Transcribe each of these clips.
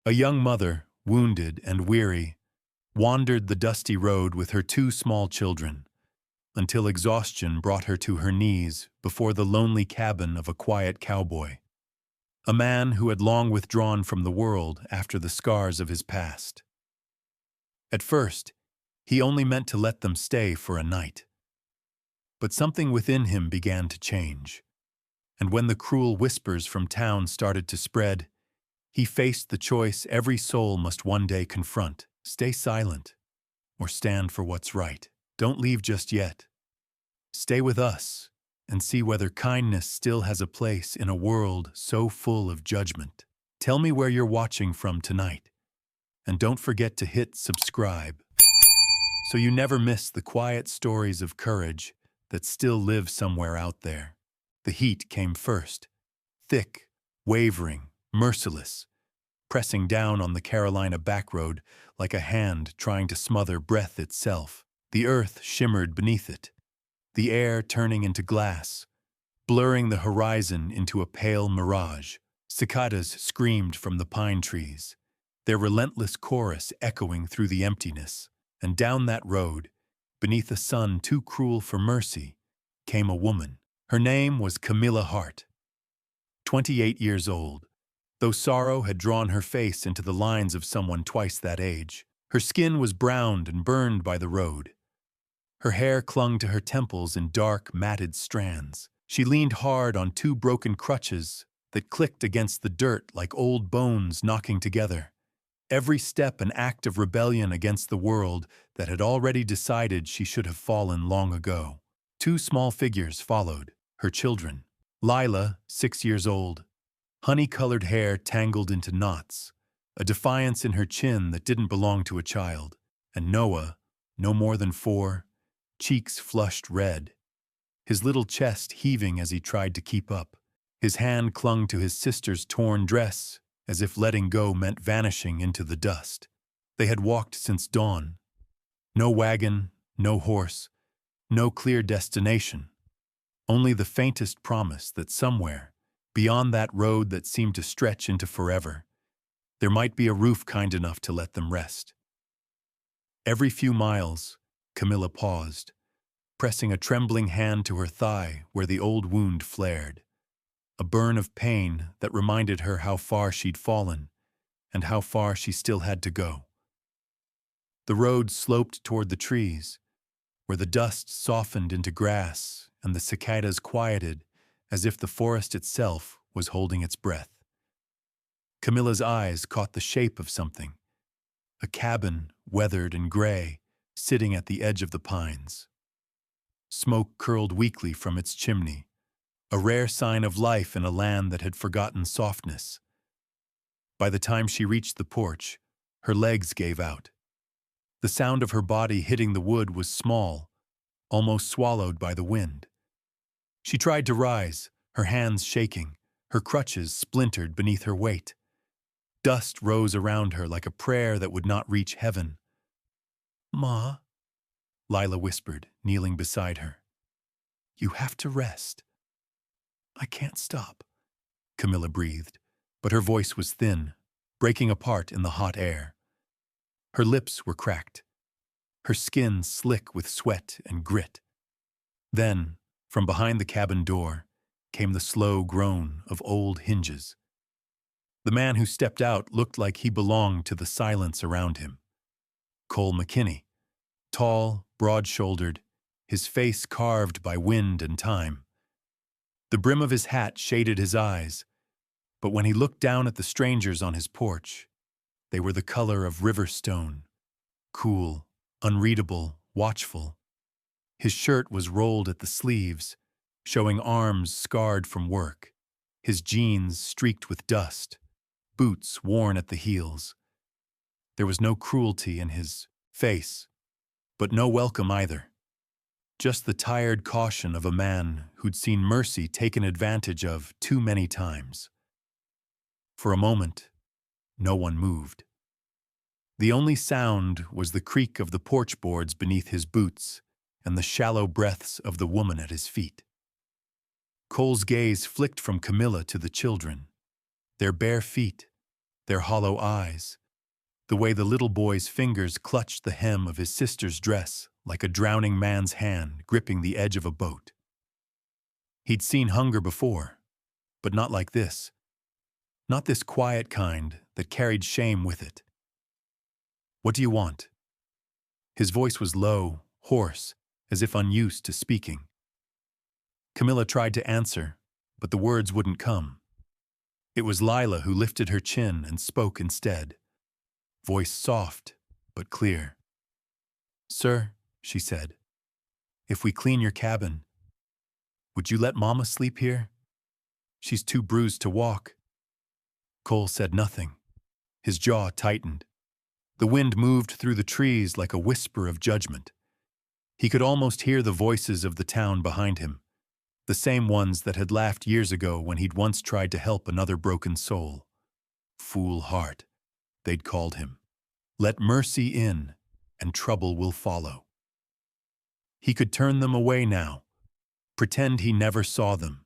A young mother, wounded and weary, wandered the dusty road with her two small children, until exhaustion brought her to her knees before the lonely cabin of a quiet cowboy, a man who had long withdrawn from the world after the scars of his past. At first, he only meant to let them stay for a night. But something within him began to change, and when the cruel whispers from town started to spread, he faced the choice every soul must one day confront: stay silent or stand for what's right. Don't leave just yet. Stay with us and see whether kindness still has a place in a world so full of judgment. Tell me where you're watching from tonight, and don't forget to hit subscribe so you never miss the quiet stories of courage that still live somewhere out there. The heat came first, thick, wavering, merciless, pressing down on the Carolina backroad like a hand trying to smother breath itself. The earth shimmered beneath it, the air turning into glass, blurring the horizon into a pale mirage. Cicadas screamed from the pine trees, their relentless chorus echoing through the emptiness. And down that road, beneath a sun too cruel for mercy, came a woman. Her name was Camilla Hart, 28 years old, though sorrow had drawn her face into the lines of someone twice that age. Her skin was browned and burned by the road. Her hair clung to her temples in dark, matted strands. She leaned hard on two broken crutches that clicked against the dirt like old bones knocking together. Every step an act of rebellion against the world that had already decided she should have fallen long ago. Two small figures followed, her children. Lila, 6 years old, honey-colored hair tangled into knots, a defiance in her chin that didn't belong to a child. And Noah, no more than 4, cheeks flushed red, his little chest heaving as he tried to keep up. His hand clung to his sister's torn dress, as if letting go meant vanishing into the dust. They had walked since dawn. No wagon, no horse, no clear destination. Only the faintest promise that somewhere, beyond that road that seemed to stretch into forever, there might be a roof kind enough to let them rest. Every few miles, Camilla paused, pressing a trembling hand to her thigh where the old wound flared. A burn of pain that reminded her how far she'd fallen and how far she still had to go. The road sloped toward the trees, where the dust softened into grass and the cicadas quieted as if the forest itself was holding its breath. Camilla's eyes caught the shape of something, a cabin, weathered and gray, sitting at the edge of the pines. Smoke curled weakly from its chimney, a rare sign of life in a land that had forgotten softness. By the time she reached the porch, her legs gave out. The sound of her body hitting the wood was small, almost swallowed by the wind. She tried to rise, her hands shaking, her crutches splintered beneath her weight. Dust rose around her like a prayer that would not reach heaven. "Ma," Lila whispered, kneeling beside her. "You have to rest." "I can't stop," Camilla breathed, but her voice was thin, breaking apart in the hot air. Her lips were cracked, her skin slick with sweat and grit. Then, from behind the cabin door, came the slow groan of old hinges. The man who stepped out looked like he belonged to the silence around him. Cole McKinney, tall, broad-shouldered, his face carved by wind and time. The brim of his hat shaded his eyes, but when he looked down at the strangers on his porch, they were the color of river stone, cool, unreadable, watchful. His shirt was rolled at the sleeves, showing arms scarred from work, his jeans streaked with dust, boots worn at the heels. There was no cruelty in his face, but no welcome either. Just the tired caution of a man who'd seen mercy taken advantage of too many times. For a moment, no one moved. The only sound was the creak of the porch boards beneath his boots and the shallow breaths of the woman at his feet. Cole's gaze flicked from Camilla to the children, their bare feet, their hollow eyes, the way the little boy's fingers clutched the hem of his sister's dress like a drowning man's hand gripping the edge of a boat. He'd seen hunger before, but not like this. Not this quiet kind that carried shame with it. "What do you want?" His voice was low, hoarse, as if unused to speaking. Camilla tried to answer, but the words wouldn't come. It was Lila who lifted her chin and spoke instead. Voice soft, but clear. "Sir," she said, "if we clean your cabin, would you let Mama sleep here? She's too bruised to walk." Cole said nothing. His jaw tightened. The wind moved through the trees like a whisper of judgment. He could almost hear the voices of the town behind him, the same ones that had laughed years ago when he'd once tried to help another broken soul. "Fool heart," they'd called him. "Let mercy in, and trouble will follow." He could turn them away now, pretend he never saw them.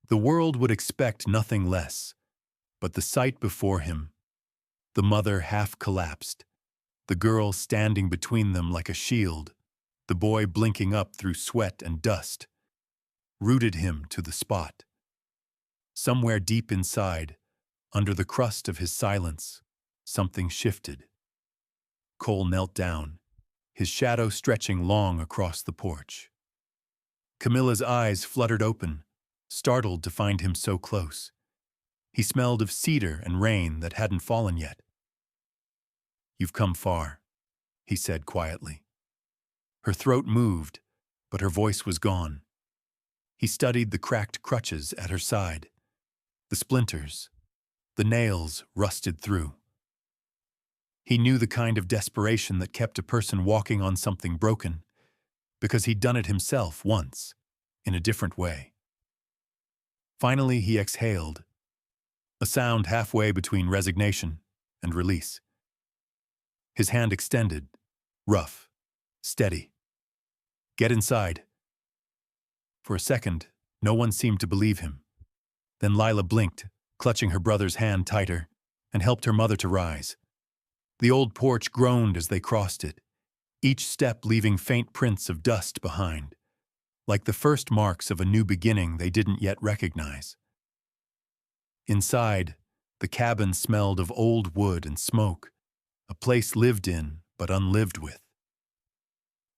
The world would expect nothing less, but the sight before him, the mother half collapsed, the girl standing between them like a shield, the boy blinking up through sweat and dust, rooted him to the spot. Somewhere deep inside, under the crust of his silence, something shifted. Cole knelt down, his shadow stretching long across the porch. Camilla's eyes fluttered open, startled to find him so close. He smelled of cedar and rain that hadn't fallen yet. "You've come far," he said quietly. Her throat moved, but her voice was gone. He studied the cracked crutches at her side, the splinters, the nails rusted through. He knew the kind of desperation that kept a person walking on something broken, because he'd done it himself once, in a different way. Finally, he exhaled, a sound halfway between resignation and release. His hand extended, rough, steady. "Get inside." For a second, no one seemed to believe him. Then Lila blinked, clutching her brother's hand tighter, and helped her mother to rise. The old porch groaned as they crossed it, each step leaving faint prints of dust behind, like the first marks of a new beginning they didn't yet recognize. Inside, the cabin smelled of old wood and smoke, a place lived in but unlived with.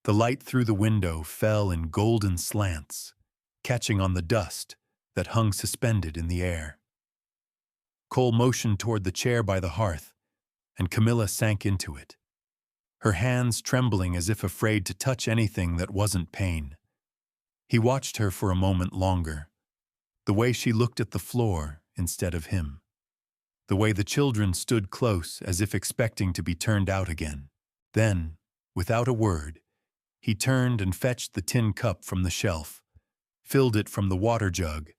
The light through the window fell in golden slants, catching on the dust that hung suspended in the air. Cole motioned toward the chair by the hearth, and Camilla sank into it, her hands trembling as if afraid to touch anything that wasn't pain. He watched her for a moment longer, the way she looked at the floor instead of him, the way the children stood close as if expecting to be turned out again. Then, without a word, he turned and fetched the tin cup from the shelf, filled it from the water jug,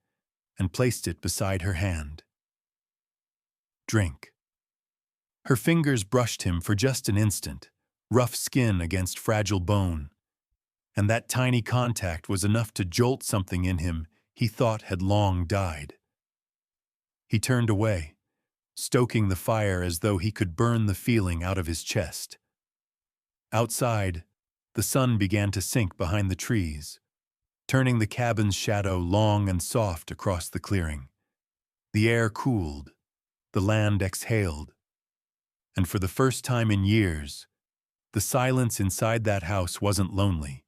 and placed it beside her hand. "Drink." Her fingers brushed him for just an instant, rough skin against fragile bone, and that tiny contact was enough to jolt something in him he thought had long died. He turned away, stoking the fire as though he could burn the feeling out of his chest. Outside, the sun began to sink behind the trees, turning the cabin's shadow long and soft across the clearing. The air cooled, the land exhaled, and for the first time in years, the silence inside that house wasn't lonely.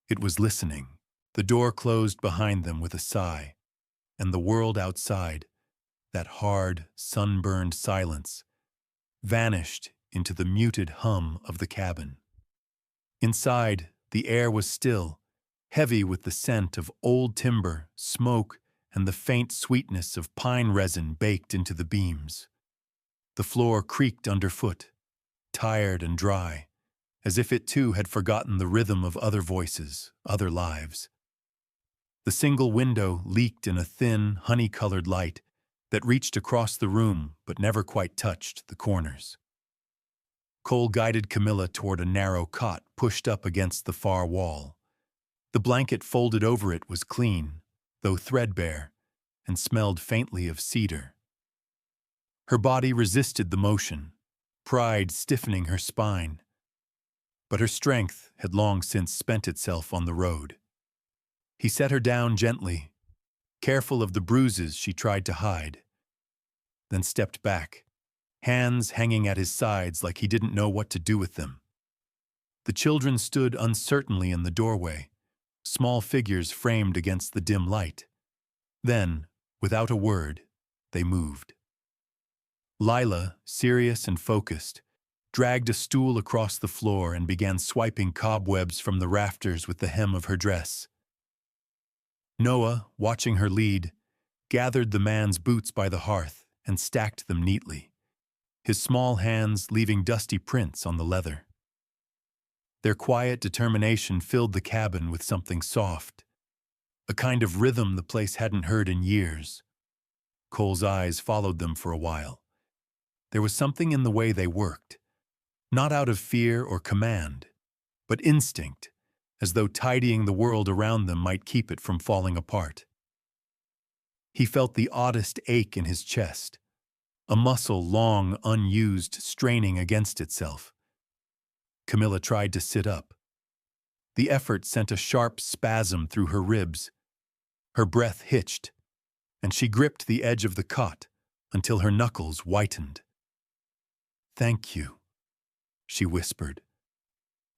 It was listening. The door closed behind them with a sigh, and the world outside, that hard, sunburned silence, vanished into the muted hum of the cabin. Inside, the air was still, heavy with the scent of old timber, smoke, and the faint sweetness of pine resin baked into the beams. The floor creaked underfoot, tired and dry, as if it too had forgotten the rhythm of other voices, other lives. The single window leaked in a thin, honey-colored light that reached across the room but never quite touched the corners. Cole guided Camilla toward a narrow cot pushed up against the far wall. The blanket folded over it was clean, though threadbare, and smelled faintly of cedar. Her body resisted the motion, pride stiffening her spine. But her strength had long since spent itself on the road. He set her down gently, careful of the bruises she tried to hide, then stepped back, hands hanging at his sides like he didn't know what to do with them. The children stood uncertainly in the doorway, small figures framed against the dim light. Then, without a word, they moved. Lila, serious and focused, dragged a stool across the floor and began swiping cobwebs from the rafters with the hem of her dress. Noah, watching her lead, gathered the man's boots by the hearth and stacked them neatly, his small hands leaving dusty prints on the leather. Their quiet determination filled the cabin with something soft, a kind of rhythm the place hadn't heard in years. Cole's eyes followed them for a while. There was something in the way they worked, not out of fear or command, but instinct, as though tidying the world around them might keep it from falling apart. He felt the oddest ache in his chest, a muscle long unused straining against itself. Camilla tried to sit up. The effort sent a sharp spasm through her ribs. Her breath hitched, and she gripped the edge of the cot until her knuckles whitened. "Thank you," she whispered,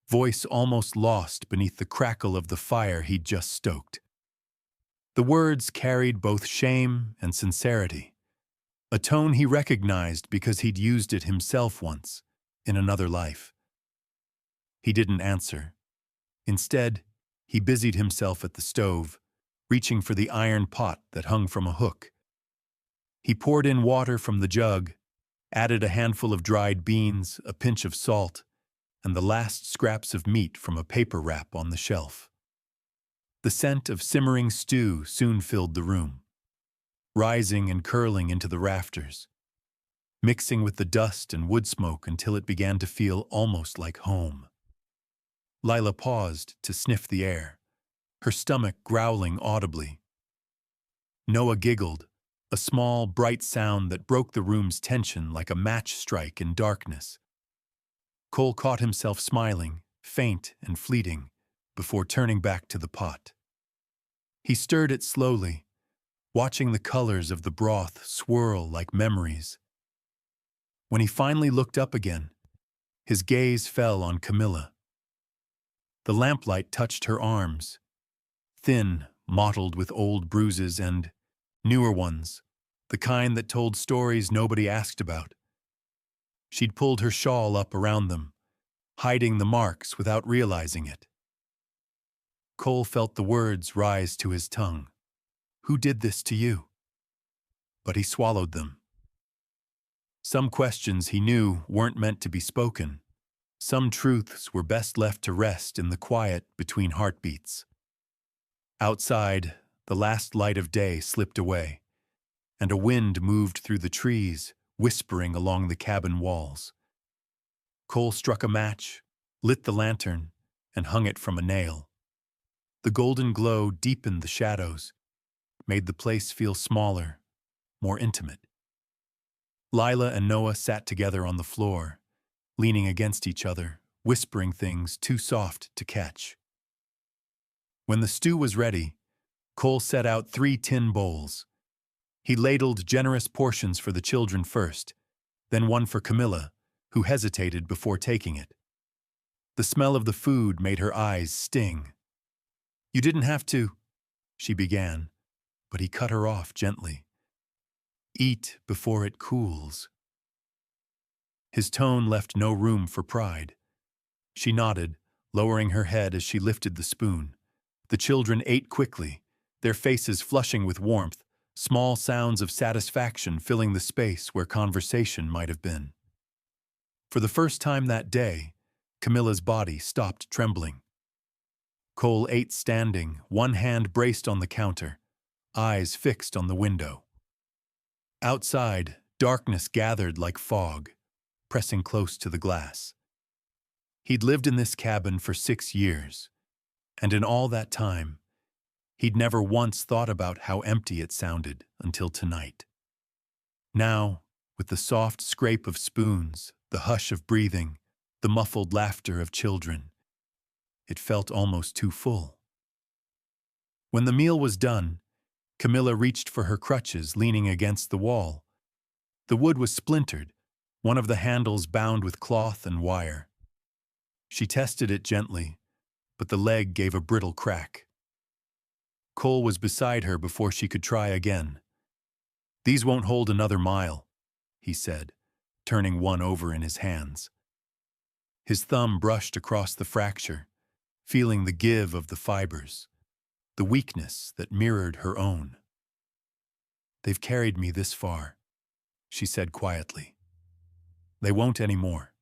voice almost lost beneath the crackle of the fire he'd just stoked. The words carried both shame and sincerity, a tone he recognized because he'd used it himself once, in another life. He didn't answer. Instead, he busied himself at the stove, reaching for the iron pot that hung from a hook. He poured in water from the jug, added a handful of dried beans, a pinch of salt, and the last scraps of meat from a paper wrap on the shelf. The scent of simmering stew soon filled the room, rising and curling into the rafters, mixing with the dust and wood smoke until it began to feel almost like home. Lila paused to sniff the air, her stomach growling audibly. Noah giggled, a small, bright sound that broke the room's tension like a match strike in darkness. Cole caught himself smiling, faint and fleeting, before turning back to the pot. He stirred it slowly, watching the colors of the broth swirl like memories. When he finally looked up again, his gaze fell on Camilla. The lamplight touched her arms, thin, mottled with old bruises and newer ones, the kind that told stories nobody asked about. She'd pulled her shawl up around them, hiding the marks without realizing it. Cole felt the words rise to his tongue. "Who did this to you?" But he swallowed them. Some questions he knew weren't meant to be spoken. Some truths were best left to rest in the quiet between heartbeats. Outside, the last light of day slipped away, and a wind moved through the trees, whispering along the cabin walls. Cole struck a match, lit the lantern, and hung it from a nail. The golden glow deepened the shadows, made the place feel smaller, more intimate. Lila and Noah sat together on the floor, leaning against each other, whispering things too soft to catch. When the stew was ready, Cole set out 3 tin bowls. He ladled generous portions for the children first, then one for Camilla, who hesitated before taking it. The smell of the food made her eyes sting. "You didn't have to," she began, but he cut her off gently. "Eat before it cools." His tone left no room for pride. She nodded, lowering her head as she lifted the spoon. The children ate quickly, their faces flushing with warmth, small sounds of satisfaction filling the space where conversation might have been. For the first time that day, Camilla's body stopped trembling. Cole ate standing, one hand braced on the counter, eyes fixed on the window. Outside, darkness gathered like fog, pressing close to the glass. He'd lived in this cabin for 6 years, and in all that time, he'd never once thought about how empty it sounded until tonight. Now, with the soft scrape of spoons, the hush of breathing, the muffled laughter of children. It felt almost too full. When the meal was done, Camilla reached for her crutches, leaning against the wall. The wood was splintered, one of the handles bound with cloth and wire. She tested it gently, but the leg gave a brittle crack. Cole was beside her before she could try again. "These won't hold another mile," he said, turning one over in his hands. His thumb brushed across the fracture, feeling the give of the fibers, the weakness that mirrored her own. "They've carried me this far," she said quietly. "They won't anymore,"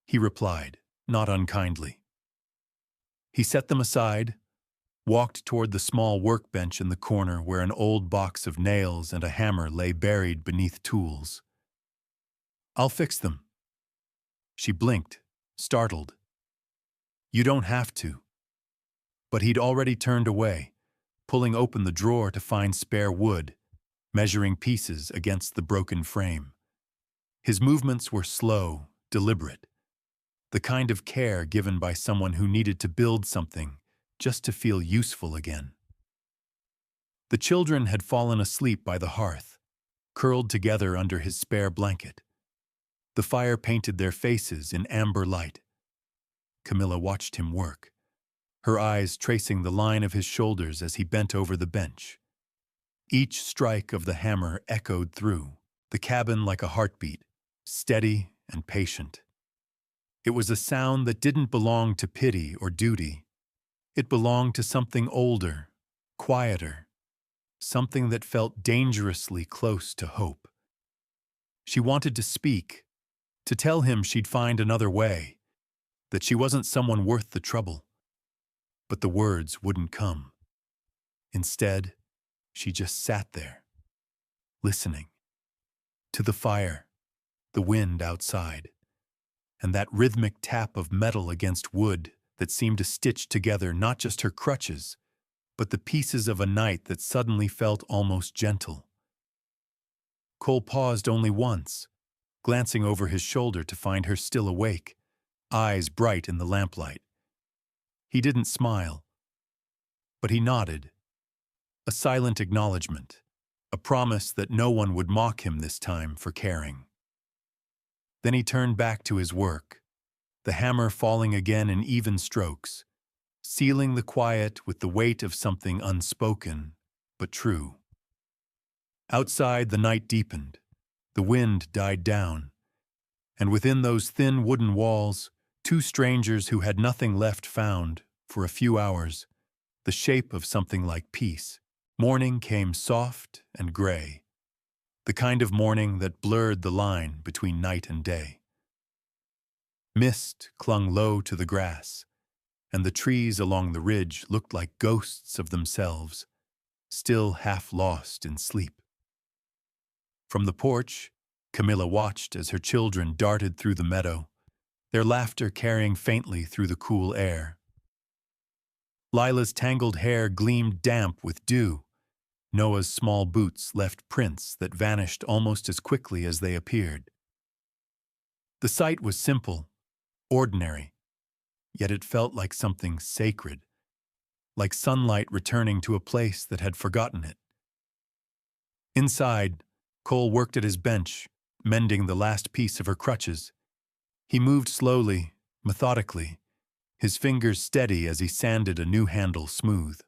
he replied, not unkindly. He set them aside, walked toward the small workbench in the corner where an old box of nails and a hammer lay buried beneath tools. "I'll fix them." She blinked, startled. "You don't have to." But he'd already turned away, pulling open the drawer to find spare wood, measuring pieces against the broken frame. His movements were slow, deliberate, the kind of care given by someone who needed to build something just to feel useful again. The children had fallen asleep by the hearth, curled together under his spare blanket. The fire painted their faces in amber light. Camilla watched him work, her eyes tracing the line of his shoulders as he bent over the bench. Each strike of the hammer echoed through the cabin like a heartbeat, steady and patient. It was a sound that didn't belong to pity or duty. It belonged to something older, quieter, something that felt dangerously close to hope. She wanted to speak, to tell him she'd find another way, that she wasn't someone worth the trouble. But the words wouldn't come. Instead, she just sat there, listening to the fire, the wind outside, and that rhythmic tap of metal against wood that seemed to stitch together not just her crutches, but the pieces of a night that suddenly felt almost gentle. Cole paused only once, glancing over his shoulder to find her still awake, eyes bright in the lamplight. He didn't smile, but he nodded, a silent acknowledgement, a promise that no one would mock him this time for caring. Then he turned back to his work, the hammer falling again in even strokes, sealing the quiet with the weight of something unspoken but true. Outside, the night deepened, the wind died down, and within those thin wooden walls, two strangers who had nothing left found, for a few hours, the shape of something like peace. Morning came soft and gray, the kind of morning that blurred the line between night and day. Mist clung low to the grass, and the trees along the ridge looked like ghosts of themselves, still half lost in sleep. From the porch, Camilla watched as her children darted through the meadow, their laughter carrying faintly through the cool air. Lila's tangled hair gleamed damp with dew. Noah's small boots left prints that vanished almost as quickly as they appeared. The sight was simple, ordinary, yet it felt like something sacred, like sunlight returning to a place that had forgotten it. Inside, Cole worked at his bench, mending the last piece of her crutches. He moved slowly, methodically, his fingers steady as he sanded a new handle smooth.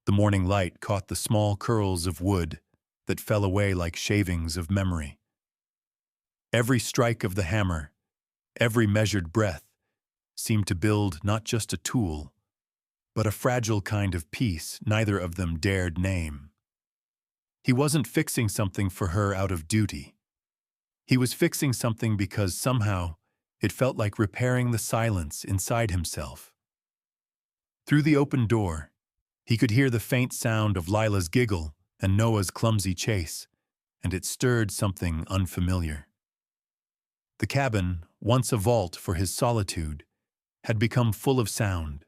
The morning light caught the small curls of wood that fell away like shavings of memory. Every strike of the hammer, every measured breath, seemed to build not just a tool, but a fragile kind of peace neither of them dared name. He wasn't fixing something for her out of duty. He was fixing something because somehow it felt like repairing the silence inside himself. Through the open door, he could hear the faint sound of Lila's giggle and Noah's clumsy chase, and it stirred something unfamiliar. The cabin, once a vault for his solitude, had become full of sound.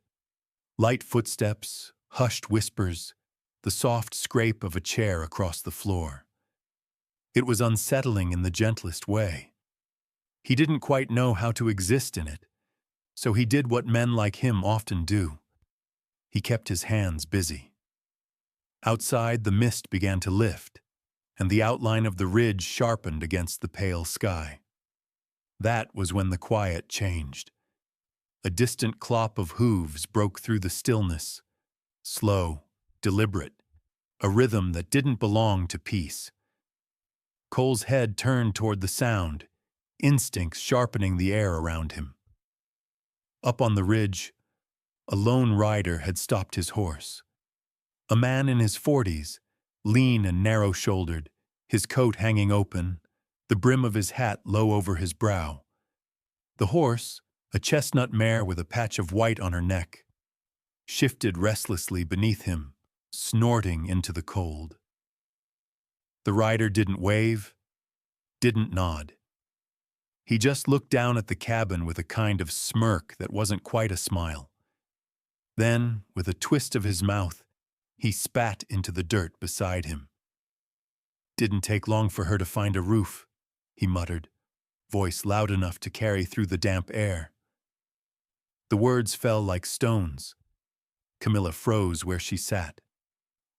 Light footsteps, hushed whispers, the soft scrape of a chair across the floor. It was unsettling in the gentlest way. He didn't quite know how to exist in it, so he did what men like him often do. He kept his hands busy. Outside, the mist began to lift, and the outline of the ridge sharpened against the pale sky. That was when the quiet changed. A distant clop of hooves broke through the stillness, slow, deliberate, a rhythm that didn't belong to peace. Cole's head turned toward the sound, instincts sharpening the air around him. Up on the ridge, a lone rider had stopped his horse. A man in his 40s, lean and narrow-shouldered, his coat hanging open, the brim of his hat low over his brow. The horse, a chestnut mare with a patch of white on her neck, shifted restlessly beneath him, snorting into the cold. The rider didn't wave, didn't nod. He just looked down at the cabin with a kind of smirk that wasn't quite a smile. Then, with a twist of his mouth, he spat into the dirt beside him. "Didn't take long for her to find a roof," he muttered, voice loud enough to carry through the damp air. The words fell like stones. Camilla froze where she sat.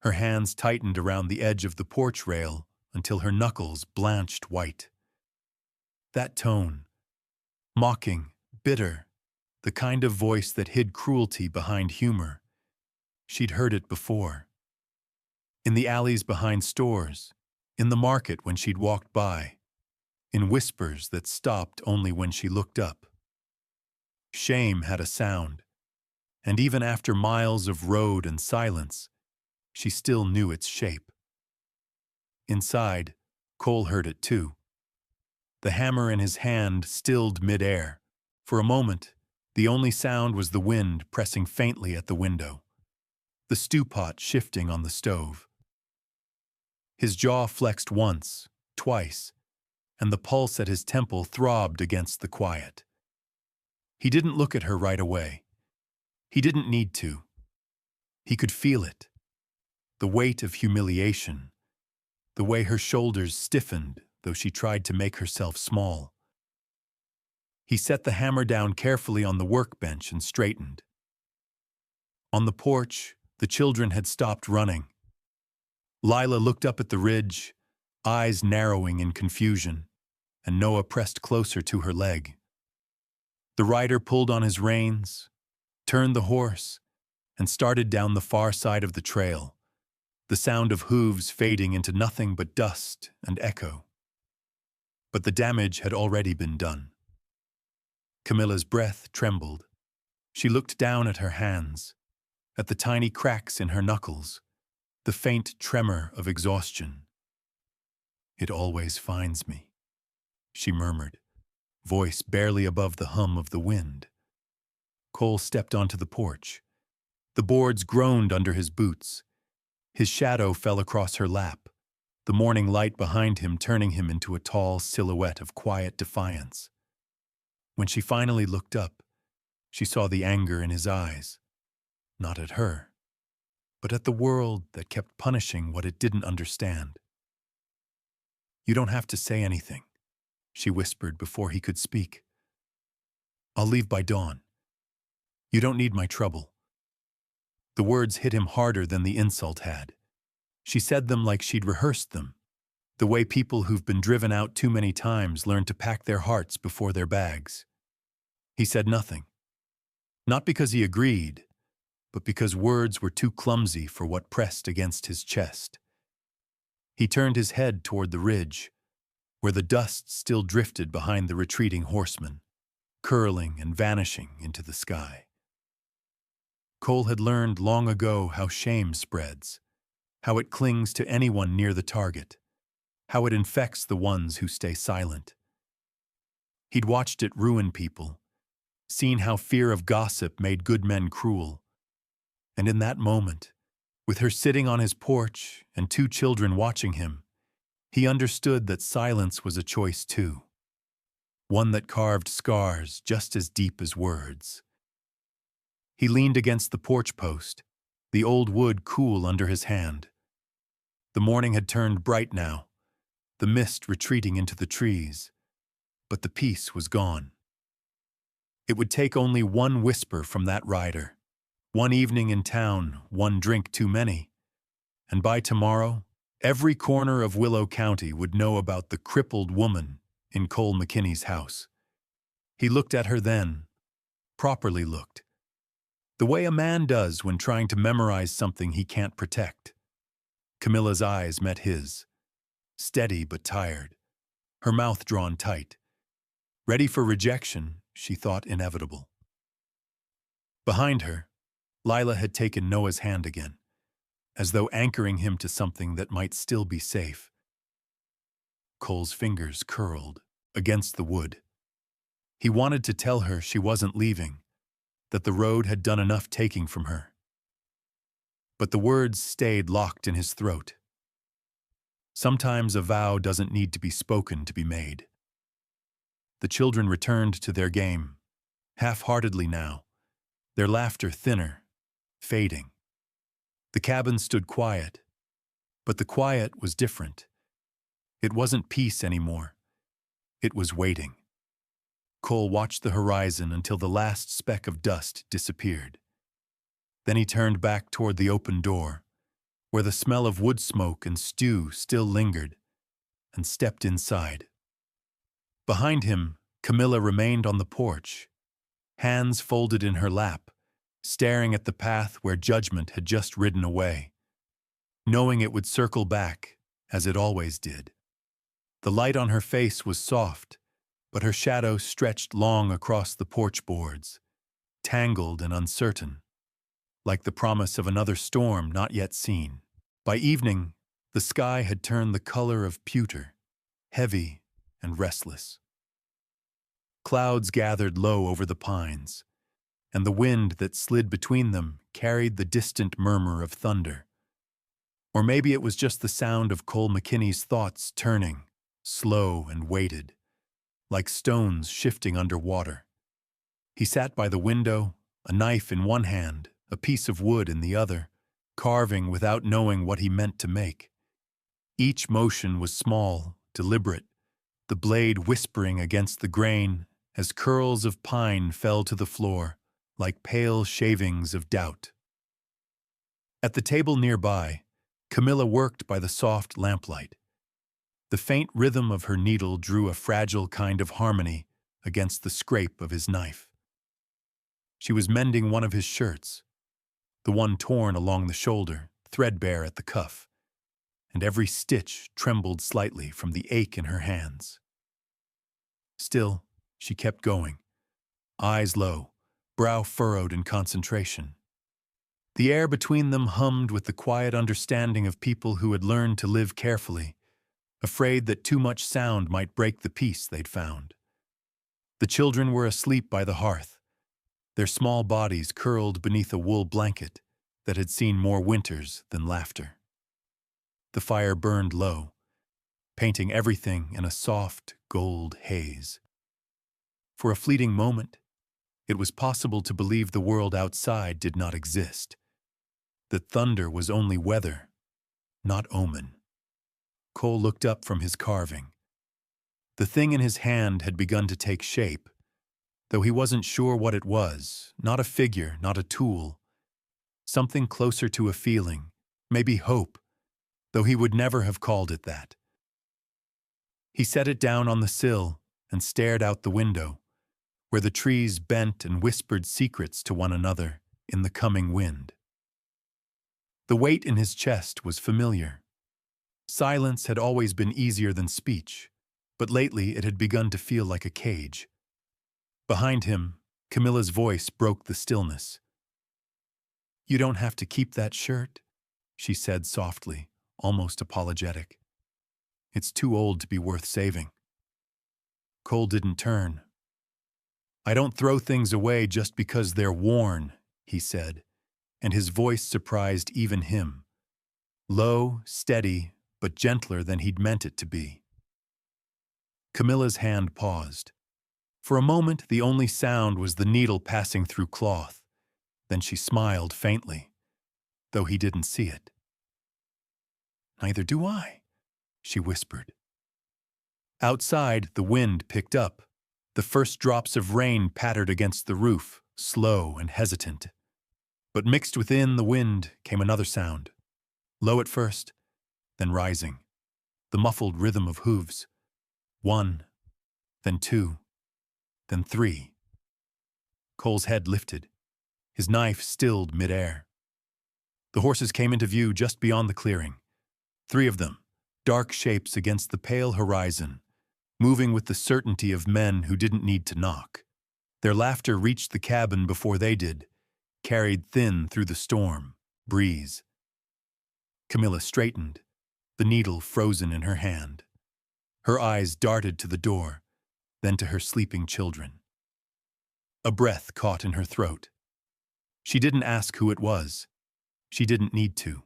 Her hands tightened around the edge of the porch rail until her knuckles blanched white. That tone, mocking, bitter, the kind of voice that hid cruelty behind humor. She'd heard it before. In the alleys behind stores, in the market when she'd walked by, in whispers that stopped only when she looked up. Shame had a sound, and even after miles of road and silence, she still knew its shape. Inside, Cole heard it too. The hammer in his hand stilled mid-air. For a moment, the only sound was the wind pressing faintly at the window, the stew pot shifting on the stove. His jaw flexed once, twice, and the pulse at his temple throbbed against the quiet. He didn't look at her right away. He didn't need to. He could feel it. The weight of humiliation, the way her shoulders stiffened though she tried to make herself small. He set the hammer down carefully on the workbench and straightened. On the porch, the children had stopped running. Lila looked up at the ridge, eyes narrowing in confusion, and Noah pressed closer to her leg. The rider pulled on his reins, turned the horse, and started down the far side of the trail, the sound of hooves fading into nothing but dust and echo. But the damage had already been done. Camilla's breath trembled. She looked down at her hands, at the tiny cracks in her knuckles, the faint tremor of exhaustion. "It always finds me," she murmured, voice barely above the hum of the wind. Cole stepped onto the porch. The boards groaned under his boots. His shadow fell across her lap, the morning light behind him turning him into a tall silhouette of quiet defiance. When she finally looked up, she saw the anger in his eyes, not at her, but at the world that kept punishing what it didn't understand. "You don't have to say anything," she whispered before he could speak. "I'll leave by dawn. You don't need my trouble." The words hit him harder than the insult had. She said them like she'd rehearsed them, the way people who've been driven out too many times learn to pack their hearts before their bags. He said nothing. Not because he agreed, but because words were too clumsy for what pressed against his chest. He turned his head toward the ridge, where the dust still drifted behind the retreating horseman, curling and vanishing into the sky. Cole had learned long ago how shame spreads, how it clings to anyone near the target, how it infects the ones who stay silent. He'd watched it ruin people, seen how fear of gossip made good men cruel. And in that moment, with her sitting on his porch and 2 children watching him, he understood that silence was a choice too, one that carved scars just as deep as words. He leaned against the porch post, the old wood cool under his hand. The morning had turned bright now, the mist retreating into the trees, but the peace was gone. It would take only one whisper from that rider, one evening in town, one drink too many, and by tomorrow, every corner of Willow County would know about the crippled woman in Cole McKinney's house. He looked at her then, properly looked, the way a man does when trying to memorize something he can't protect. Camilla's eyes met his, steady but tired, her mouth drawn tight. Ready for rejection, she thought inevitable. Behind her, Lila had taken Noah's hand again, as though anchoring him to something that might still be safe. Cole's fingers curled against the wood. He wanted to tell her she wasn't leaving, that the road had done enough taking from her. But the words stayed locked in his throat. Sometimes a vow doesn't need to be spoken to be made. The children returned to their game, half-heartedly now, their laughter thinner, fading. The cabin stood quiet, but the quiet was different. It wasn't peace anymore. It was waiting. Cole watched the horizon until the last speck of dust disappeared. Then he turned back toward the open door, where the smell of wood smoke and stew still lingered, and stepped inside. Behind him, Camilla remained on the porch, hands folded in her lap, staring at the path where judgment had just ridden away, knowing it would circle back, as it always did. The light on her face was soft, but her shadow stretched long across the porch boards, tangled and uncertain, like the promise of another storm not yet seen. By evening, the sky had turned the color of pewter, heavy and restless. Clouds gathered low over the pines, and the wind that slid between them carried the distant murmur of thunder. Or maybe it was just the sound of Cole McKinney's thoughts turning, slow and weighted, like stones shifting under water. He sat by the window, a knife in one hand, a piece of wood in the other, carving without knowing what he meant to make. Each motion was small, deliberate, the blade whispering against the grain as curls of pine fell to the floor, like pale shavings of doubt. At the table nearby, Camilla worked by the soft lamplight. The faint rhythm of her needle drew a fragile kind of harmony against the scrape of his knife. She was mending one of his shirts, the one torn along the shoulder, threadbare at the cuff, and every stitch trembled slightly from the ache in her hands. Still, she kept going, eyes low, brow furrowed in concentration. The air between them hummed with the quiet understanding of people who had learned to live carefully, afraid that too much sound might break the peace they'd found. The children were asleep by the hearth, their small bodies curled beneath a wool blanket that had seen more winters than laughter. The fire burned low, painting everything in a soft gold haze. For a fleeting moment, it was possible to believe the world outside did not exist, that thunder was only weather, not omen. Cole looked up from his carving. The thing in his hand had begun to take shape, though he wasn't sure what it was, not a figure, not a tool, something closer to a feeling, maybe hope, though he would never have called it that. He set it down on the sill and stared out the window, where the trees bent and whispered secrets to one another in the coming wind. The weight in his chest was familiar. Silence had always been easier than speech, but lately it had begun to feel like a cage. Behind him, Camilla's voice broke the stillness. "You don't have to keep that shirt," she said softly, almost apologetic. "It's too old to be worth saving." Cole didn't turn. "I don't throw things away just because they're worn," he said, and his voice surprised even him. Low, steady, but gentler than he'd meant it to be. Camilla's hand paused. For a moment, the only sound was the needle passing through cloth. Then she smiled faintly, though he didn't see it. "Neither do I," she whispered. Outside, the wind picked up. The first drops of rain pattered against the roof, slow and hesitant. But mixed within the wind came another sound, low at first, then rising, the muffled rhythm of hooves. 1, then 2, then 3. Cole's head lifted, his knife stilled midair. The horses came into view just beyond the clearing. 3 of them, dark shapes against the pale horizon, moving with the certainty of men who didn't need to knock. Their laughter reached the cabin before they did, carried thin through the storm, breeze. Camilla straightened, the needle frozen in her hand. Her eyes darted to the door, then to her sleeping children. A breath caught in her throat. She didn't ask who it was. She didn't need to.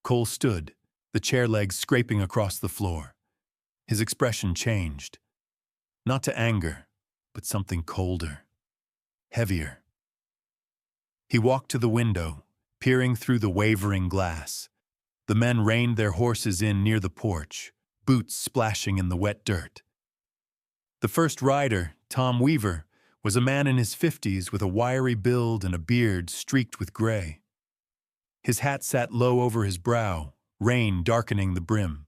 Cole stood, the chair legs scraping across the floor. His expression changed. Not to anger, but something colder, heavier. He walked to the window, peering through the wavering glass. The men reined their horses in near the porch, boots splashing in the wet dirt. The first rider, Tom Weaver, was a man in his 50s with a wiry build and a beard streaked with gray. His hat sat low over his brow, rain darkening the brim.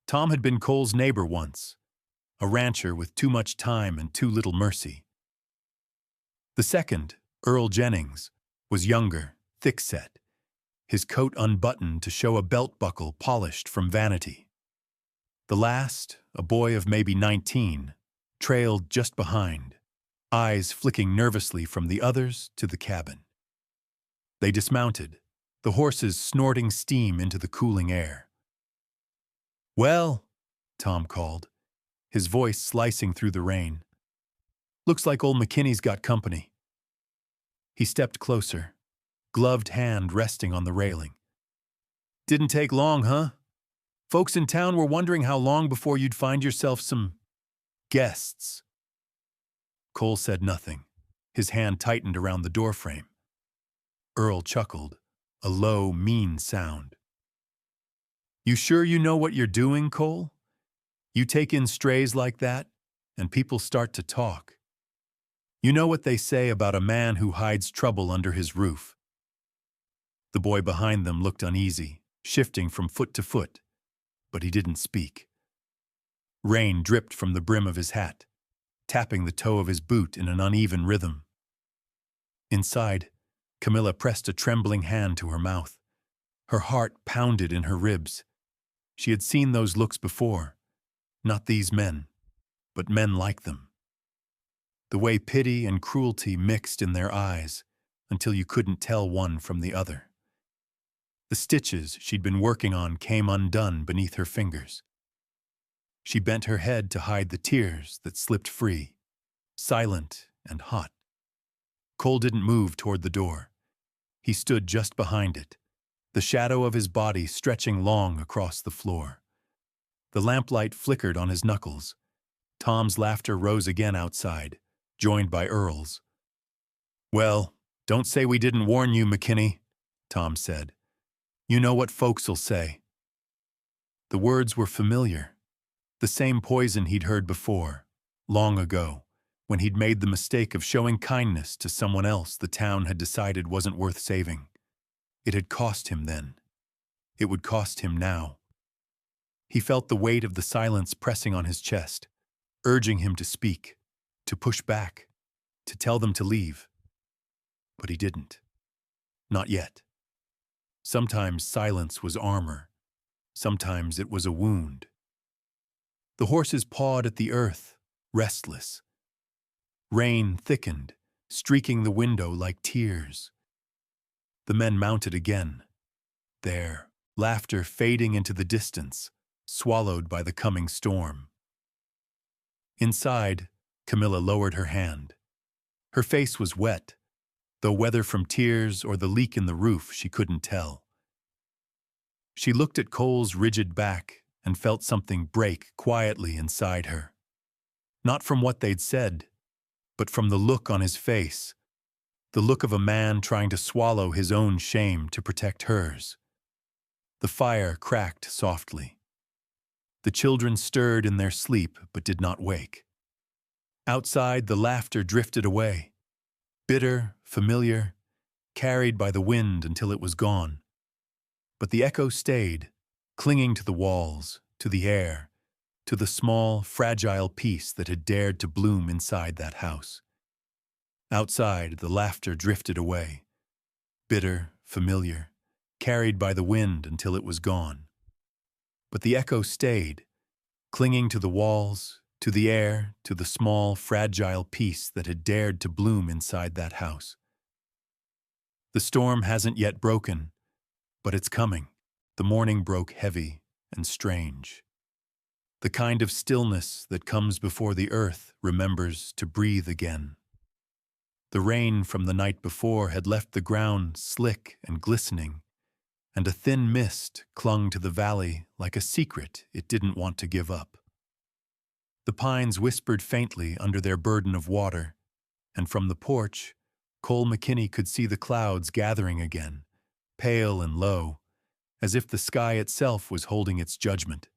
Tom had been Cole's neighbor once, a rancher with too much time and too little mercy. The second, Earl Jennings, was younger, thick-set, his coat unbuttoned to show a belt buckle polished from vanity. The last, a boy of maybe 19, trailed just behind, eyes flicking nervously from the others to the cabin. They dismounted, the horses snorting steam into the cooling air. "Well," Tom called, his voice slicing through the rain. "Looks like old McKinney's got company." He stepped closer, gloved hand resting on the railing. "Didn't take long, huh? Folks in town were wondering how long before you'd find yourself some guests." Cole said nothing. His hand tightened around the doorframe. Earl chuckled, a low, mean sound. "You sure you know what you're doing, Cole? You take in strays like that, and people start to talk. You know what they say about a man who hides trouble under his roof." The boy behind them looked uneasy, shifting from foot to foot, but he didn't speak. Rain dripped from the brim of his hat, tapping the toe of his boot in an uneven rhythm. Inside, Camilla pressed a trembling hand to her mouth. Her heart pounded in her ribs. She had seen those looks before, not these men, but men like them. The way pity and cruelty mixed in their eyes until you couldn't tell one from the other. The stitches she'd been working on came undone beneath her fingers. She bent her head to hide the tears that slipped free, silent and hot. Cole didn't move toward the door. He stood just behind it, the shadow of his body stretching long across the floor. The lamplight flickered on his knuckles. Tom's laughter rose again outside, joined by Earl's. "Well, don't say we didn't warn you, McKinney," Tom said. "You know what folks'll say." The words were familiar, the same poison he'd heard before, long ago, when he'd made the mistake of showing kindness to someone else the town had decided wasn't worth saving. It had cost him then. It would cost him now. He felt the weight of the silence pressing on his chest, urging him to speak, to push back, to tell them to leave. But he didn't. Not yet. Sometimes silence was armor. Sometimes it was a wound. The horses pawed at the earth, restless. Rain thickened, streaking the window like tears. The men mounted again. Their laughter fading into the distance, swallowed by the coming storm. Inside, Camilla lowered her hand. Her face was wet, though whether from tears or the leak in the roof she couldn't tell. She looked at Cole's rigid back and felt something break quietly inside her. Not from what they'd said, but from the look on his face, the look of a man trying to swallow his own shame to protect hers. The fire cracked softly. The children stirred in their sleep but did not wake. Outside, the laughter drifted away, bitter, familiar, carried by the wind until it was gone. But the echo stayed, clinging to the walls, to the air, to the small, fragile peace that had dared to bloom inside that house. Outside, the laughter drifted away, bitter, familiar, carried by the wind until it was gone. But the echo stayed, clinging to the walls, to the air, to the small, fragile peace that had dared to bloom inside that house. The storm hasn't yet broken, but it's coming. The morning broke heavy and strange. The kind of stillness that comes before the earth remembers to breathe again. The rain from the night before had left the ground slick and glistening, and a thin mist clung to the valley like a secret it didn't want to give up. The pines whispered faintly under their burden of water, and from the porch, Cole McKinney could see the clouds gathering again, pale and low, as if the sky itself was holding its judgment.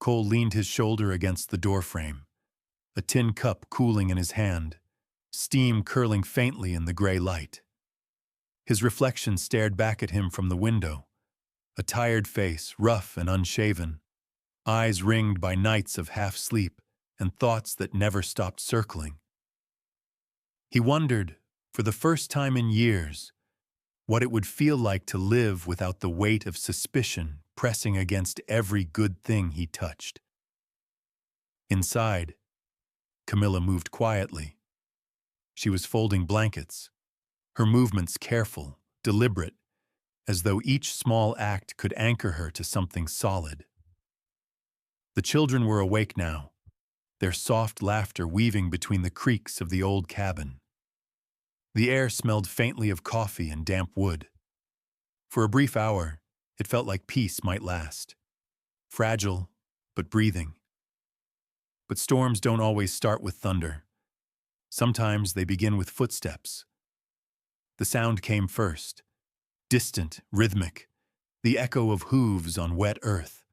Cole leaned his shoulder against the doorframe, a tin cup cooling in his hand, steam curling faintly in the gray light. His reflection stared back at him from the window, a tired face, rough and unshaven, eyes ringed by nights of half-sleep and thoughts that never stopped circling. He wondered, for the first time in years, what it would feel like to live without the weight of suspicion pressing against every good thing he touched. Inside, Camilla moved quietly. She was folding blankets, her movements careful, deliberate, as though each small act could anchor her to something solid. The children were awake now, their soft laughter weaving between the creaks of the old cabin. The air smelled faintly of coffee and damp wood. For a brief hour, it felt like peace might last. Fragile, but breathing. But storms don't always start with thunder. Sometimes they begin with footsteps. The sound came first, distant, rhythmic, the echo of hooves on wet earth.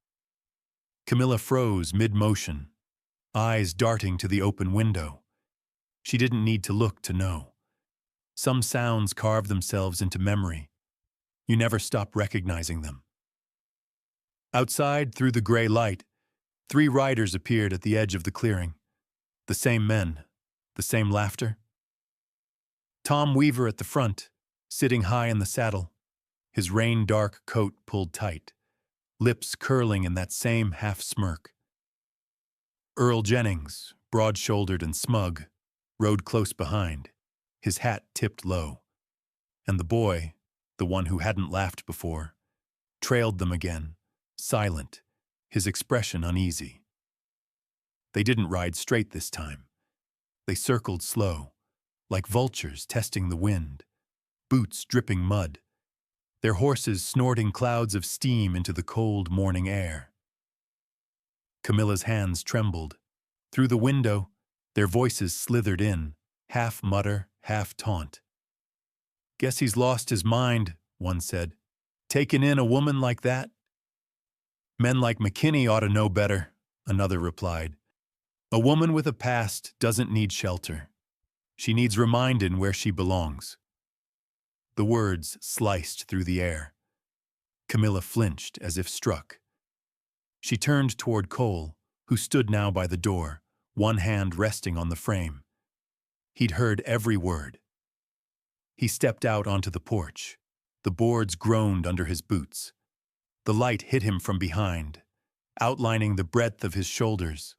Camilla froze mid-motion, eyes darting to the open window. She didn't need to look to know. Some sounds carve themselves into memory. You never stop recognizing them. Outside, through the gray light, 3 riders appeared at the edge of the clearing. The same men, the same laughter. Tom Weaver at the front, sitting high in the saddle, his rain-dark coat pulled tight, lips curling in that same half-smirk. Earl Jennings, broad-shouldered and smug, rode close behind, his hat tipped low. And the boy, the one who hadn't laughed before, trailed them again, silent, his expression uneasy. They didn't ride straight this time. They circled slow, like vultures testing the wind, boots dripping mud, their horses snorting clouds of steam into the cold morning air. Camilla's hands trembled. Through the window, their voices slithered in, half mutter, half taunt. "Guess he's lost his mind," one said. "Taking in a woman like that?" "Men like McKinney ought to know better," another replied. "A woman with a past doesn't need shelter. She needs reminding where she belongs." The words sliced through the air. Camilla flinched as if struck. She turned toward Cole, who stood now by the door, one hand resting on the frame. He'd heard every word. He stepped out onto the porch. The boards groaned under his boots. The light hit him from behind, outlining the breadth of his shoulders,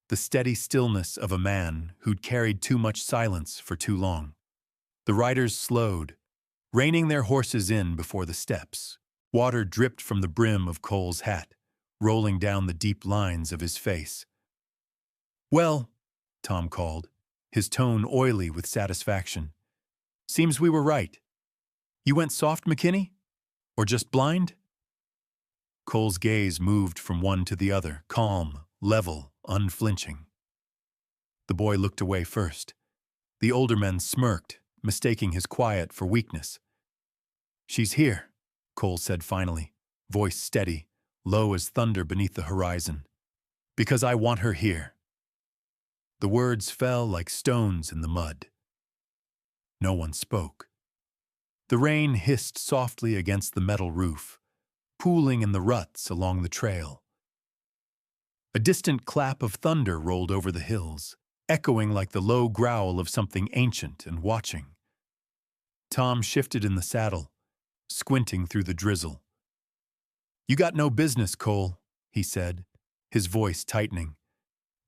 the steady stillness of a man who'd carried too much silence for too long. The riders slowed, reining their horses in before the steps. Water dripped from the brim of Cole's hat, rolling down the deep lines of his face. "Well," Tom called, his tone oily with satisfaction. "Seems we were right. You went soft, McKinney? Or just blind?" Cole's gaze moved from one to the other, calm, level, unflinching. The boy looked away first. The older men smirked, mistaking his quiet for weakness. "She's here," Cole said finally, voice steady, low as thunder beneath the horizon. Because I want her here. The words fell like stones in the mud. No one spoke. The rain hissed softly against the metal roof, pooling in the ruts along the trail. A distant clap of thunder rolled over the hills, echoing like the low growl of something ancient and watching. Tom shifted in the saddle, squinting through the drizzle. "You got no business, Cole," he said, his voice tightening.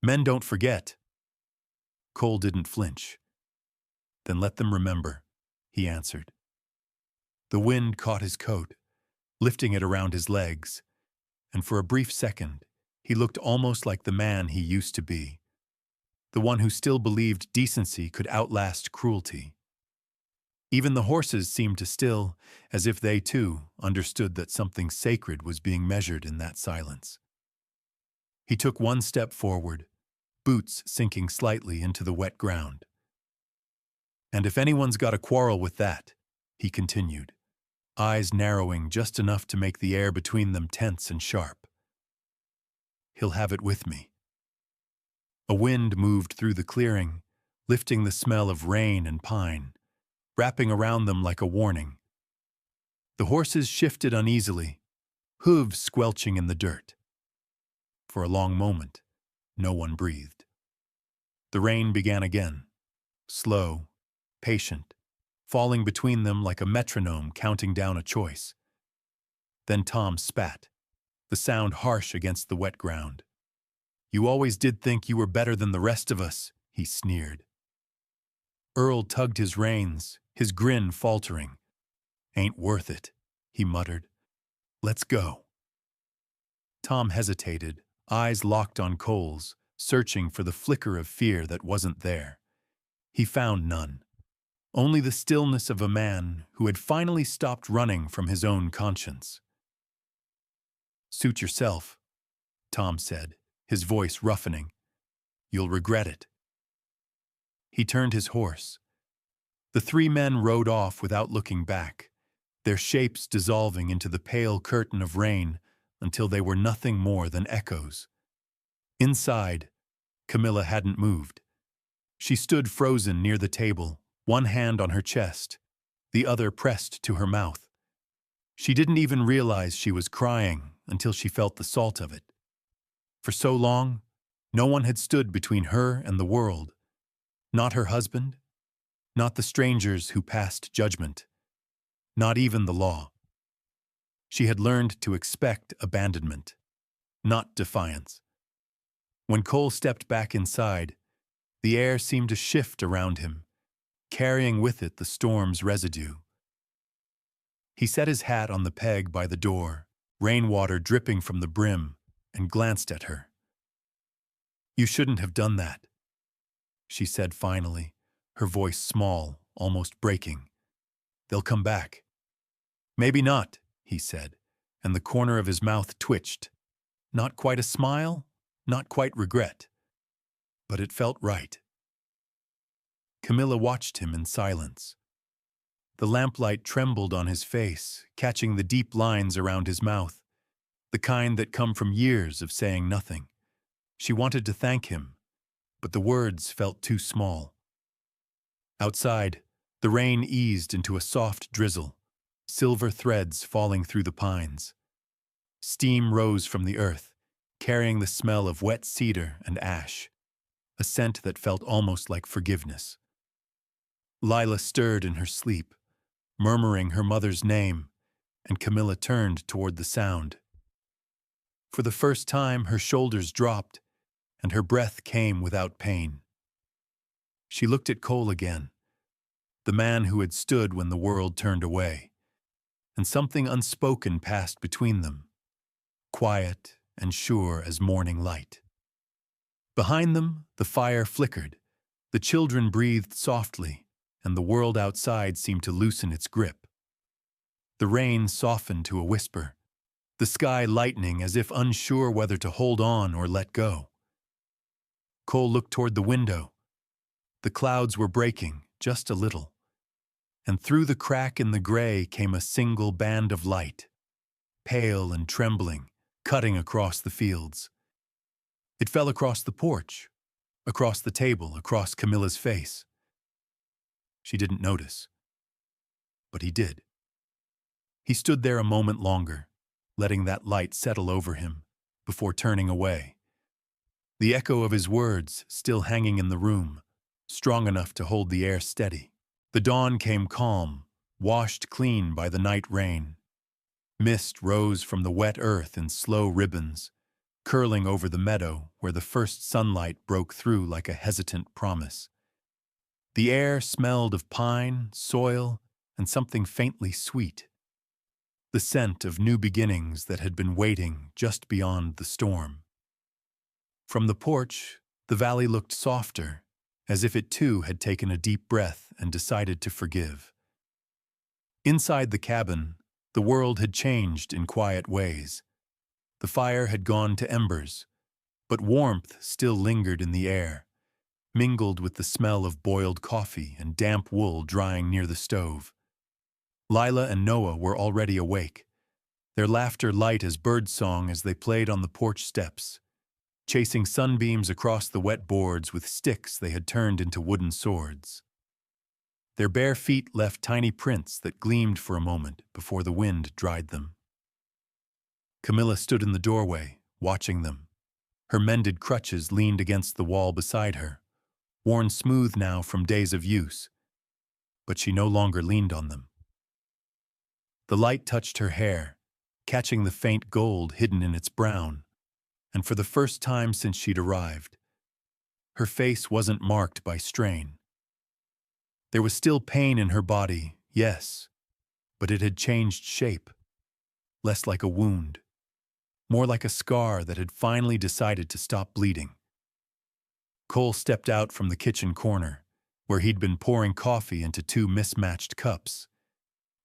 "Men don't forget." Cole didn't flinch. "Then let them remember," he answered. The wind caught his coat, lifting it around his legs, and for a brief second, he looked almost like the man he used to be, the one who still believed decency could outlast cruelty. Even the horses seemed to still, as if they too understood that something sacred was being measured in that silence. He took one step forward, boots sinking slightly into the wet ground. "And if anyone's got a quarrel with that," he continued, eyes narrowing just enough to make the air between them tense and sharp, "he'll have it with me." A wind moved through the clearing, lifting the smell of rain and pine, wrapping around them like a warning. The horses shifted uneasily, hooves squelching in the dirt. For a long moment, no one breathed. The rain began again, slow, patient, falling between them like a metronome counting down a choice. Then Tom spat, the sound harsh against the wet ground. "You always did think you were better than the rest of us," he sneered. Earl tugged his reins, his grin faltering. "Ain't worth it," he muttered. "Let's go." Tom hesitated, eyes locked on Cole's, searching for the flicker of fear that wasn't there. He found none. Only the stillness of a man who had finally stopped running from his own conscience. "Suit yourself," Tom said, his voice roughening. "You'll regret it." He turned his horse. The three men rode off without looking back, their shapes dissolving into the pale curtain of rain until they were nothing more than echoes. Inside, Camilla hadn't moved. She stood frozen near the table, one hand on her chest, the other pressed to her mouth. She didn't even realize she was crying until she felt the salt of it. For so long, no one had stood between her and the world. Not her husband, not the strangers who passed judgment, not even the law. She had learned to expect abandonment, not defiance. When Cole stepped back inside, the air seemed to shift around him, carrying with it the storm's residue. He set his hat on the peg by the door, rainwater dripping from the brim, and glanced at her. "You shouldn't have done that," she said finally, her voice small, almost breaking. "They'll come back." "Maybe not," he said, and the corner of his mouth twitched. Not quite a smile, not quite regret. But it felt right. Camilla watched him in silence. The lamplight trembled on his face, catching the deep lines around his mouth, the kind that come from years of saying nothing. She wanted to thank him, but the words felt too small. Outside, the rain eased into a soft drizzle, silver threads falling through the pines. Steam rose from the earth, carrying the smell of wet cedar and ash, a scent that felt almost like forgiveness. Lila stirred in her sleep, murmuring her mother's name, and Camilla turned toward the sound. For the first time, her shoulders dropped, and her breath came without pain. She looked at Cole again, the man who had stood when the world turned away, and something unspoken passed between them, quiet and sure as morning light. Behind them, the fire flickered, the children breathed softly, and the world outside seemed to loosen its grip. The rain softened to a whisper, the sky lightening as if unsure whether to hold on or let go. Cole looked toward the window. The clouds were breaking, just a little, and through the crack in the gray came a single band of light, pale and trembling, cutting across the fields. It fell across the porch, across the table, across Camilla's face. She didn't notice, but he did. He stood there a moment longer, letting that light settle over him, before turning away. The echo of his words still hanging in the room, strong enough to hold the air steady. The dawn came calm, washed clean by the night rain. Mist rose from the wet earth in slow ribbons, curling over the meadow where the first sunlight broke through like a hesitant promise. The air smelled of pine, soil, and something faintly sweet. The scent of new beginnings that had been waiting just beyond the storm. From the porch, the valley looked softer, as if it too had taken a deep breath and decided to forgive. Inside the cabin, the world had changed in quiet ways. The fire had gone to embers, but warmth still lingered in the air, mingled with the smell of boiled coffee and damp wool drying near the stove. Lila and Noah were already awake, their laughter light as birdsong as they played on the porch steps, chasing sunbeams across the wet boards with sticks they had turned into wooden swords. Their bare feet left tiny prints that gleamed for a moment before the wind dried them. Camilla stood in the doorway, watching them. Her mended crutches leaned against the wall beside her, worn smooth now from days of use, but she no longer leaned on them. The light touched her hair, catching the faint gold hidden in its brown, and for the first time since she'd arrived, her face wasn't marked by strain. There was still pain in her body, yes, but it had changed shape, less like a wound, more like a scar that had finally decided to stop bleeding. Cole stepped out from the kitchen corner, where he'd been pouring coffee into two mismatched cups.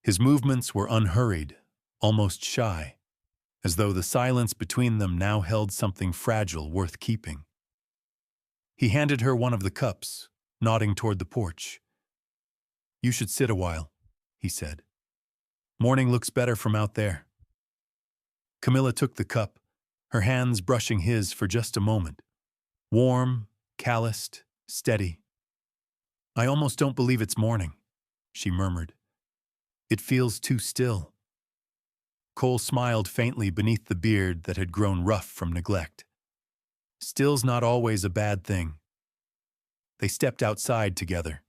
His movements were unhurried, almost shy, as though the silence between them now held something fragile worth keeping. He handed her one of the cups, nodding toward the porch. "You should sit a while," he said. "Morning looks better from out there." Camilla took the cup, her hands brushing his for just a moment. Warm, calloused, steady. "I almost don't believe it's morning," she murmured. "It feels too still." Cole smiled faintly beneath the beard that had grown rough from neglect. "Still's not always a bad thing." They stepped outside together.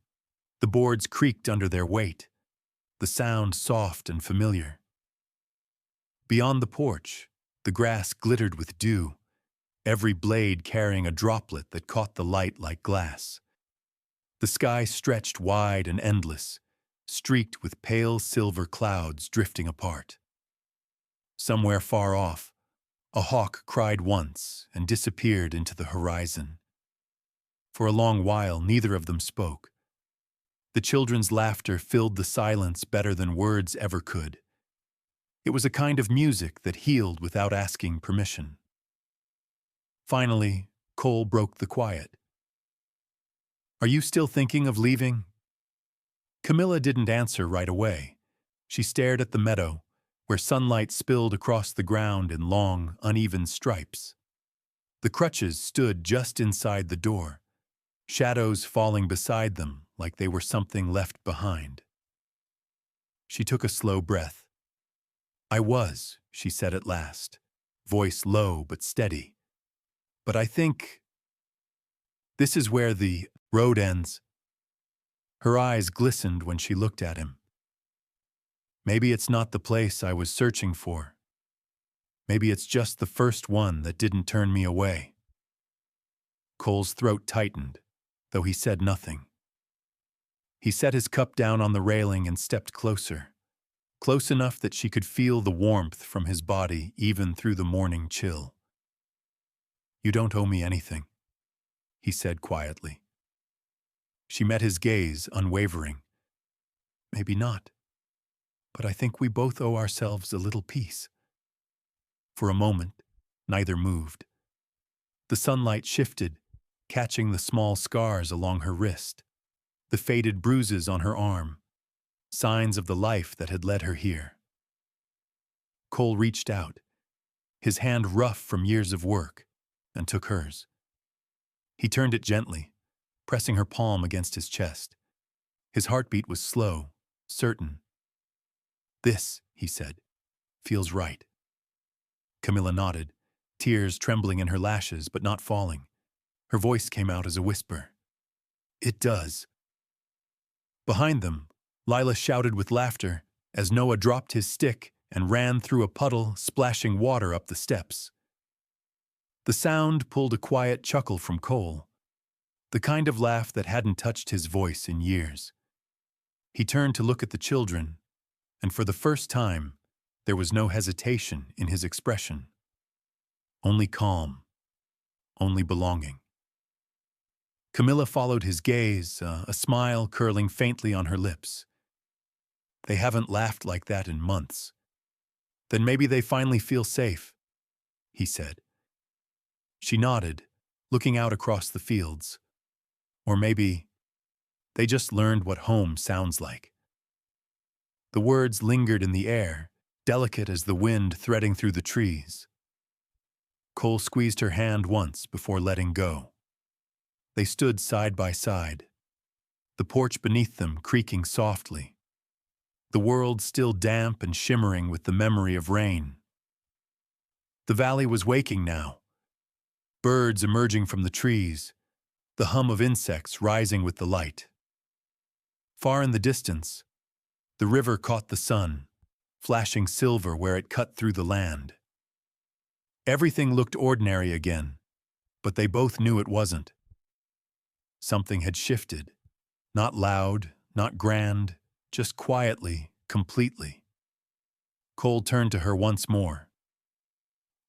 The boards creaked under their weight, the sound soft and familiar. Beyond the porch, the grass glittered with dew, every blade carrying a droplet that caught the light like glass. The sky stretched wide and endless, streaked with pale silver clouds drifting apart. Somewhere far off, a hawk cried once and disappeared into the horizon. For a long while, neither of them spoke. The children's laughter filled the silence better than words ever could. It was a kind of music that healed without asking permission. Finally, Cole broke the quiet. "Are you still thinking of leaving?" Camilla didn't answer right away. She stared at the meadow, where sunlight spilled across the ground in long, uneven stripes. The crutches stood just inside the door, shadows falling beside them like they were something left behind. She took a slow breath. "I was," she said at last, voice low but steady. "But I think this is where the road ends." Her eyes glistened when she looked at him. "Maybe it's not the place I was searching for. Maybe it's just the first one that didn't turn me away." Cole's throat tightened, though he said nothing. He set his cup down on the railing and stepped closer, close enough that she could feel the warmth from his body even through the morning chill. "You don't owe me anything," he said quietly. She met his gaze, unwavering. "Maybe not, but I think we both owe ourselves a little peace." For a moment, neither moved. The sunlight shifted, catching the small scars along her wrist, the faded bruises on her arm, signs of the life that had led her here. Cole reached out, his hand rough from years of work, and took hers. He turned it gently, pressing her palm against his chest. His heartbeat was slow, certain. "This," he said, "feels right." Camilla nodded, tears trembling in her lashes but not falling. Her voice came out as a whisper. "It does." Behind them, Lila shouted with laughter as Noah dropped his stick and ran through a puddle, splashing water up the steps. The sound pulled a quiet chuckle from Cole, the kind of laugh that hadn't touched his voice in years. He turned to look at the children, and for the first time, there was no hesitation in his expression. Only calm, only belonging. Camilla followed his gaze, a smile curling faintly on her lips. "They haven't laughed like that in months. Then maybe they finally feel safe," he said. She nodded, looking out across the fields. Or maybe they just learned what home sounds like. The words lingered in the air, delicate as the wind threading through the trees. Cole squeezed her hand once before letting go. They stood side by side, the porch beneath them creaking softly, the world still damp and shimmering with the memory of rain. The valley was waking now, birds emerging from the trees, the hum of insects rising with the light. Far in the distance, the river caught the sun, flashing silver where it cut through the land. Everything looked ordinary again, but they both knew it wasn't. Something had shifted, not loud, not grand, just quietly, completely. Cole turned to her once more.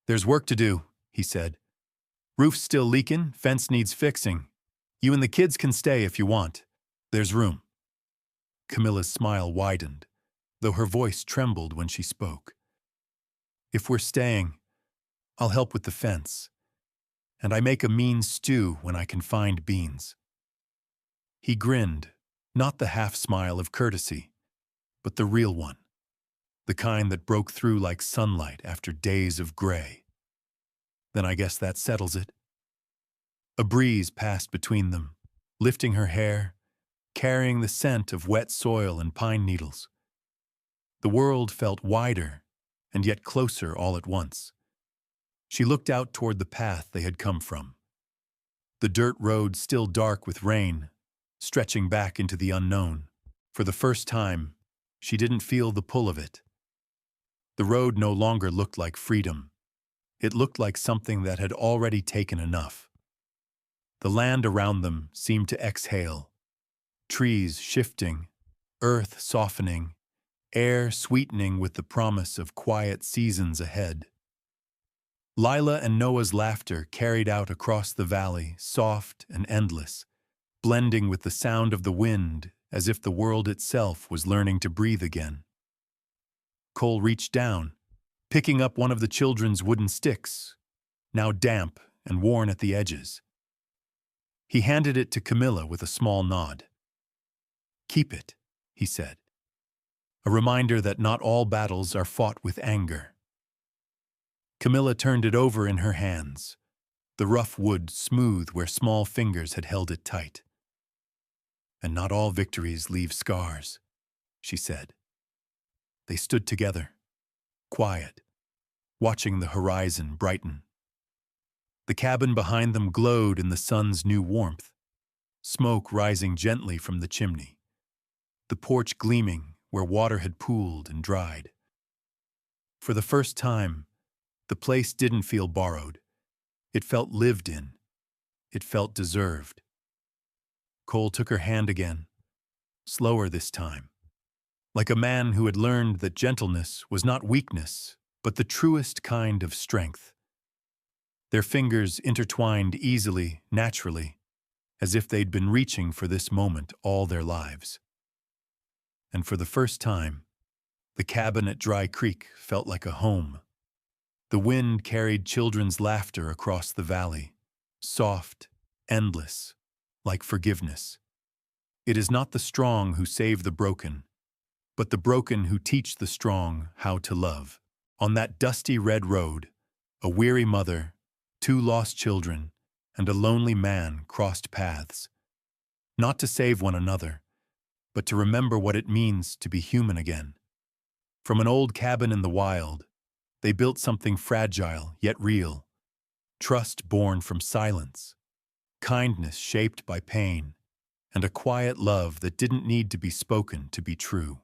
"There's work to do," he said. "Roof's still leaking, fence needs fixing. You and the kids can stay if you want. There's room." Camilla's smile widened, though her voice trembled when she spoke. "If we're staying, I'll help with the fence. And I make a mean stew when I can find beans." He grinned, not the half-smile of courtesy, but the real one, the kind that broke through like sunlight after days of gray. "Then I guess that settles it." A breeze passed between them, lifting her hair, carrying the scent of wet soil and pine needles. The world felt wider and yet closer all at once. She looked out toward the path they had come from. The dirt road still dark with rain, stretching back into the unknown. For the first time, she didn't feel the pull of it. The road no longer looked like freedom. It looked like something that had already taken enough. The land around them seemed to exhale, trees shifting, earth softening, air sweetening with the promise of quiet seasons ahead. Lila and Noah's laughter carried out across the valley, soft and endless, blending with the sound of the wind as if the world itself was learning to breathe again. Cole reached down, picking up one of the children's wooden sticks, now damp and worn at the edges. He handed it to Camilla with a small nod. "Keep it," he said. A reminder that not all battles are fought with anger. Camilla turned it over in her hands, the rough wood smooth where small fingers had held it tight. "And not all victories leave scars," she said. They stood together, quiet, watching the horizon brighten. The cabin behind them glowed in the sun's new warmth, smoke rising gently from the chimney, the porch gleaming where water had pooled and dried. For the first time, the place didn't feel borrowed. It felt lived in. It felt deserved. Cole took her hand again, slower this time, like a man who had learned that gentleness was not weakness, but the truest kind of strength. Their fingers intertwined easily, naturally, as if they'd been reaching for this moment all their lives. And for the first time, the cabin at Dry Creek felt like a home. The wind carried children's laughter across the valley, soft, endless, like forgiveness. It is not the strong who save the broken, but the broken who teach the strong how to love. On that dusty red road, A weary mother, two lost children, and a lonely man crossed paths, not to save one another, but to remember what it means to be human again. From an old cabin in the wild, they built something fragile yet real, trust born from silence, kindness shaped by pain, and a quiet love that didn't need to be spoken to be true.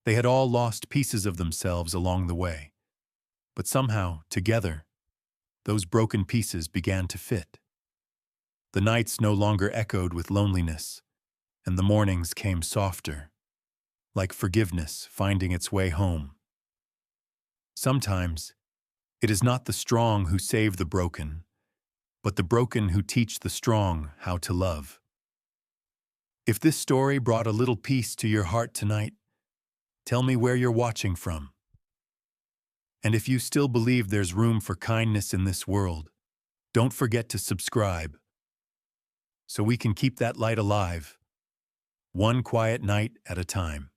They had all lost pieces of themselves along the way, but somehow, together, those broken pieces began to fit. The nights no longer echoed with loneliness, and the mornings came softer, like forgiveness finding its way home. Sometimes, it is not the strong who save the broken, but the broken who teach the strong how to love. If this story brought a little peace to your heart tonight, tell me where you're watching from. And if you still believe there's room for kindness in this world, don't forget to subscribe so we can keep that light alive, one quiet night at a time.